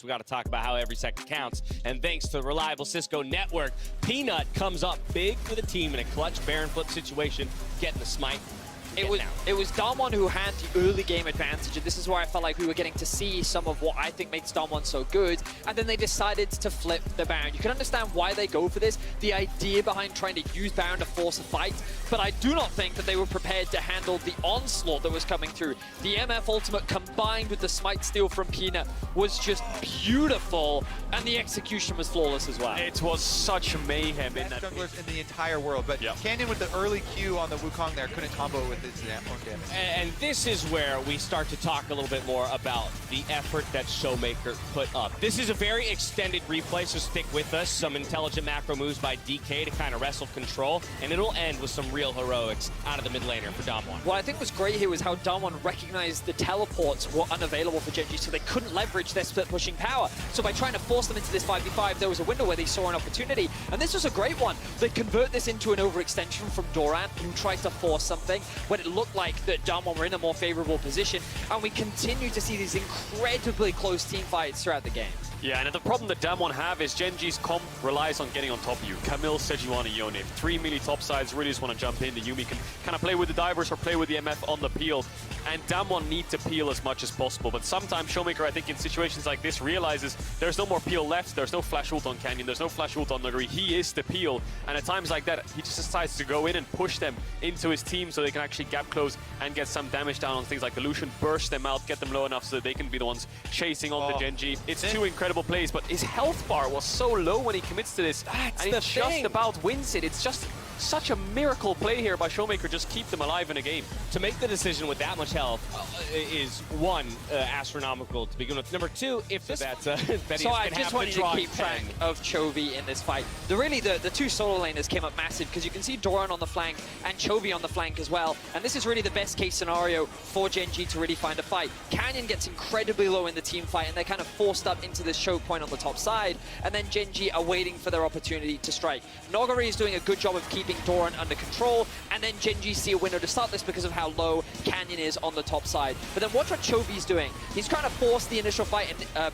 We got to talk about how every second counts. And thanks to the reliable Cisco network, Peanut comes up big for the team in a clutch Baron flip situation, getting the smite. It was Damwon who had the early game advantage, and this is where I felt like we were getting to see some of what I think makes Damwon so good, and then they decided to flip the Baron. You can understand why they go for this, the idea behind trying to use Baron to force a fight, but I do not think that they were prepared to handle the onslaught that was coming through. The MF ultimate combined with the smite steal from Peanut was just beautiful, and the execution was flawless as well. It was such mayhem in that junglers in the entire world, but Canyon with the early Q on the Wukong there couldn't combo with his own damage. And this is where we start to talk a little bit more about the effort that Showmaker put up. This is a very extended replay, so stick with us. Some intelligent macro moves by DK to kind of wrestle control, and it'll end with some real heroics out of the mid laner for Damwon. What I think was great here was how Damwon recognized the teleports were unavailable for Gen.G, so they couldn't leverage their split pushing power. So by trying to force them into this 5v5, there was a window where they saw an opportunity, and this was a great one. They convert this into an overextension from Doran, who tried to force something when it looked like that Damwon were in a more favorable position, and we continue to see these incredibly close team fights throughout the game. Yeah, and the problem that Damwon have is Gen.G's comp relies on getting on top of you. Camille, Sejuani, Yone. 3 melee top sides really just want to jump in. The Yuumi can kind of play with the divers or play with the MF on the peel. And Damwon need to peel as much as possible. But sometimes Showmaker, I think, in situations like this, realizes there's no more peel left. There's no flash ult on Canyon. There's no flash ult on Nuguri. He is the peel. And at times like that, he just decides to go in and push them into his team so they can actually gap close and get some damage down on things like the Lucian, burst them out, get them low enough so that they can be the ones chasing on the Gen.G. It's two incredible plays, but his health bar was so low when he commits to this. That's and it's just about wins it. It's just such a miracle play here by Showmaker, just keep them alive in a game. To make the decision with that much health is one, astronomical to begin with. Number two, if this so I just want you to keep track of Chovy in this fight. The two solo laners came up massive because you can see Doran on the flank and Chovy on the flank as well. And this is really the best case scenario for Gen.G to really find a fight. Canyon gets incredibly low in the team fight and they're kind of forced up into this choke point on the top side. And then Gen.G are waiting for their opportunity to strike. Nogari is doing a good job of keeping Doran under control, and then Gen.G see a window to start this because of how low Canyon is on the top side. But then watch what Chovy's doing. He's trying to force the initial fight and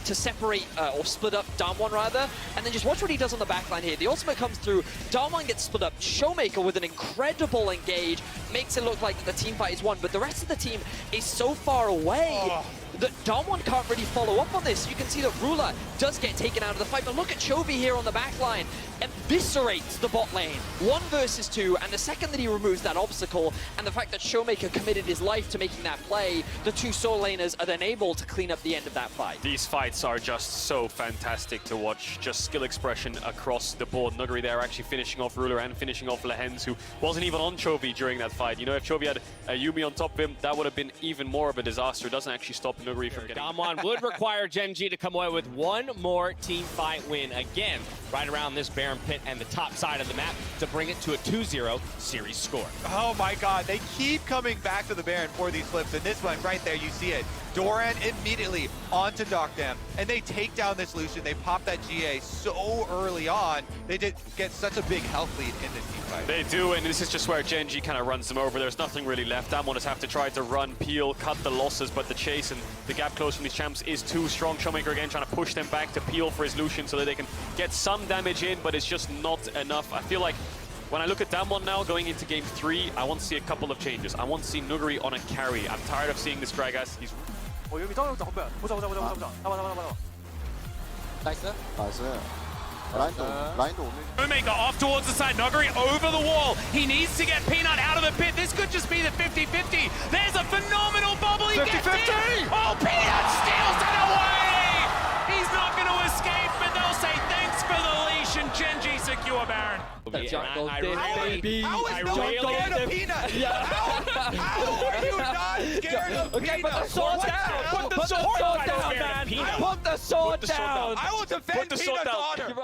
to separate or split up Damwon rather, and then just watch what he does on the backline here. The ultimate comes through, Damwon gets split up, Showmaker with an incredible engage, makes it look like the team fight is won, but the rest of the team is so far away that Damwon can't really follow up on this. You can see that Ruler does get taken out of the fight, but look at Chovy here on the backline, eviscerates the bot lane. 1 versus 2, and the second that he removes that obstacle, and the fact that Showmaker committed his life to making that play, the two solo laners are then able to clean up the end of that fight. These fights are just so fantastic to watch. Just skill expression across the board. Nuguri there actually finishing off Ruler and finishing off Lehens, who wasn't even on Chovy during that fight. You know, if Chovy had a Yuumi on top of him, that would have been even more of a disaster. It doesn't actually stop Nuguri from getting... Damwon would require Gen.G to come away with one more team fight win again, right around this Baron pit and the top side of the map to bring it to a 2-0 series score. Oh my god, they keep coming back to the Baron for these flips, and this one right there, you see it. Doran immediately onto Docdam, and they take down this Lucian. They pop that GA so early on. They did get such a big health lead in this team fight. They do, and this is just where Gen.G kind of runs them over. There's nothing really left. Damwon has have to try to run, peel, cut the losses, but the chase and the gap close from these champs is too strong. Showmaker again trying to push them back to peel for his Lucian so that they can get some damage in, but it's just not enough. I feel like when I look at Damwon now going into game 3, I want to see a couple of changes. I want to see Nuguri on a carry. I'm tired of seeing this Gragas. He's... 여기 보자. 나이스. 라인도 오늘. Showmaker off towards the side. Noguri over the wall. He needs to get Peanut out of the pit. This could just be the 50-50. There's a phenomenal bubble. He gets it. Oh, Peanut steals it away. He's not going to escape, but they'll say thanks for the leash and Gen.G secure Baron. I really scared of Peanut? How are you not scared of Peanut? Okay, put the sword down! Put the sword down, man! Put the sword down! I will defend Peanut's honor!